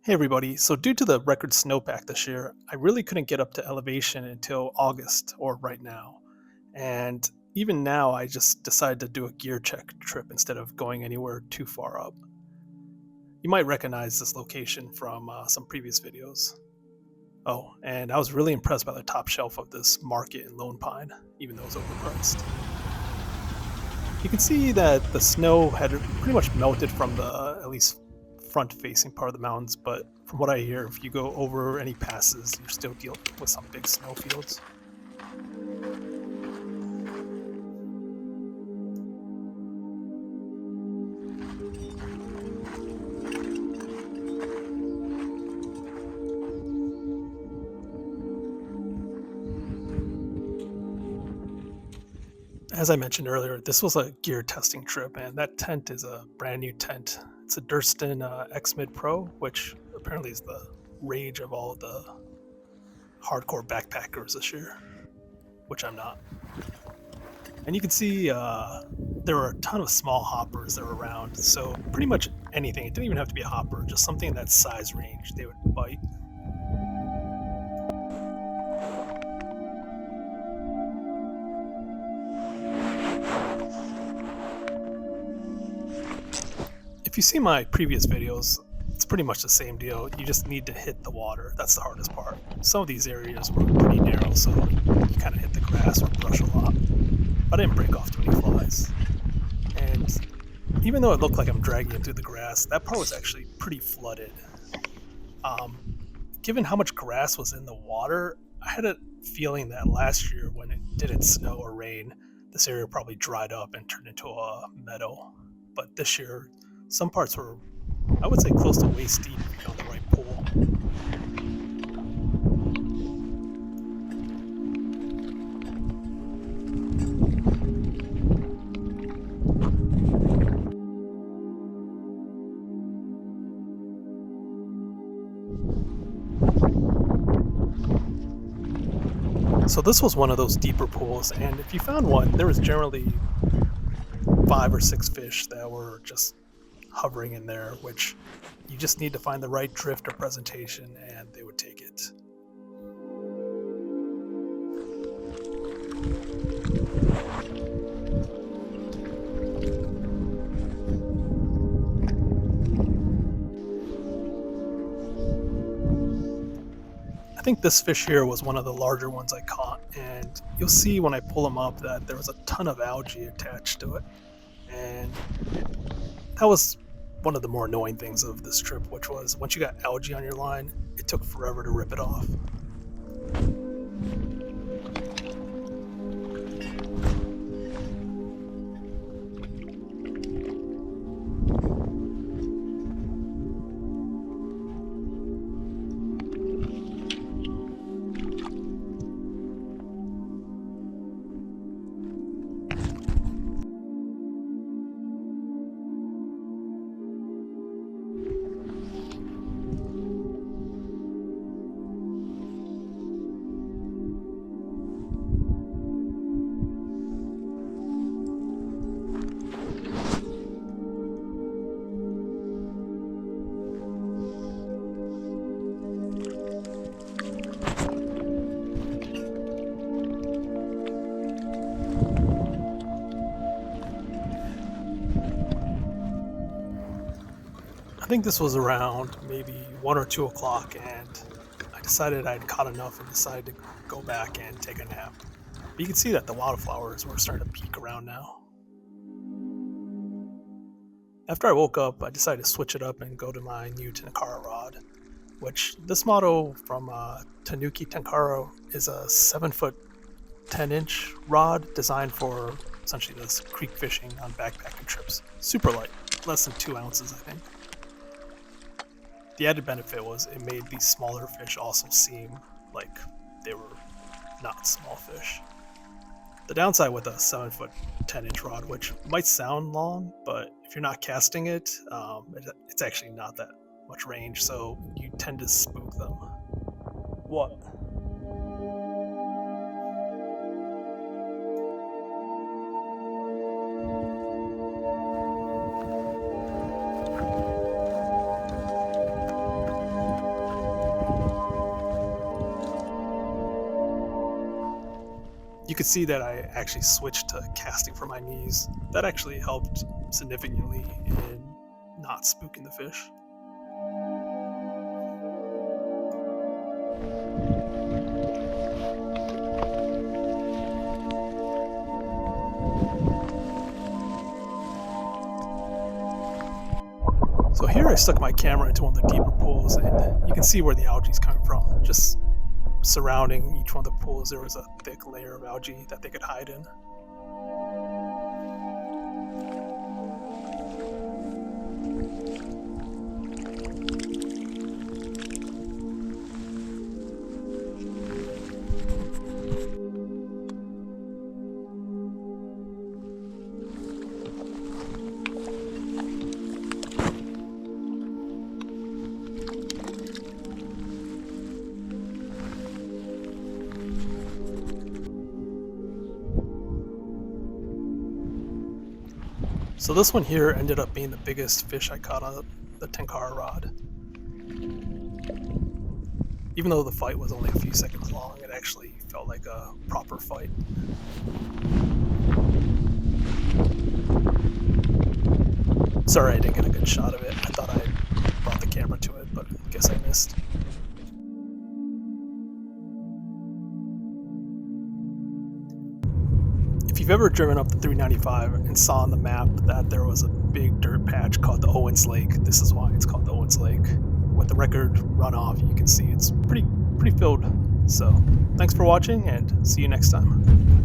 Hey everybody, so due to the record snowpack this year, I really couldn't get up to elevation until August or right now. And even now, I just decided to do a gear check trip instead of going anywhere too far up. You might recognize this location from some previous videos. Oh, and I was really impressed by the top shelf of this market in Lone Pine, even though it's overpriced. You can see that the snow had pretty much melted from the at least front facing part of the mountains, but from what I hear, if you go over any passes, you're still dealing with some big snow fields. As I mentioned earlier, this was a gear testing trip, and that tent is a brand new tent. It's a Durston X Mid Pro, which apparently is the rage of all the hardcore backpackers this year, which I'm not. And you can see there were a ton of small hoppers that were around. So pretty much anything. It didn't even have to be a hopper, just something in that size range they would bite. If you see my previous videos, it's pretty much the same deal. You just need to hit the water. That's the hardest part. Some of these areas were pretty narrow, so you kind of hit the grass or brush a lot. But I didn't break off too many flies. And even though it looked like I'm dragging it through the grass, that part was actually pretty flooded. Um, Given how much grass was in the water, I had a feeling that last year when it didn't snow or rain, this area probably dried up and turned into a meadow. But this year, some parts were, I would say, close to waist deep if you found the right pool. So this was one of those deeper pools, and if you found one, there was generally 5 or 6 fish that were just hovering in there, which you just need to find the right drift or presentation, and they would take it. I think this fish here was one of the larger ones I caught, and you'll see when I pull him up that there was a ton of algae attached to it. And that was one of the more annoying things of this trip, which was once you got algae on your line, it took forever to rip it off. I think this was around maybe 1 or 2 o'clock, and I decided I'd caught enough and decided to go back and take a nap. But you can see that the wildflowers were starting to peak around now. After I woke up, I decided to switch it up and go to my new Tenkara rod, which this model from Tanuki Tenkara is a 7 foot 10-inch rod designed for essentially this creek fishing on backpacking trips. Super light, less than 2 ounces, I think. The added benefit was it made these smaller fish also seem like they were not small fish. The downside with a 7 foot 10-inch rod, which might sound long, but if you're not casting it, it's actually not that much range, so you tend to spook them. What? You could see that I actually switched to casting from my knees. That actually helped significantly in not spooking the fish. So here I stuck my camera into one of the deeper pools, and you can see where the algae is coming from. Just surrounding each one of the pools, there was a thick layer of algae that they could hide in. So this one here ended up being the biggest fish I caught on the tenkara rod. Even though the fight was only a few seconds long, it actually felt like a proper fight. Sorry I didn't get a good shot of it. I thought I brought the camera to it, but I guess I missed. If you've ever driven up the 395 and saw on the map that there was a big dirt patch called the Owens Lake, this is why it's called the Owens Lake. With the record runoff, you can see it's pretty filled. So, thanks for watching and see you next time.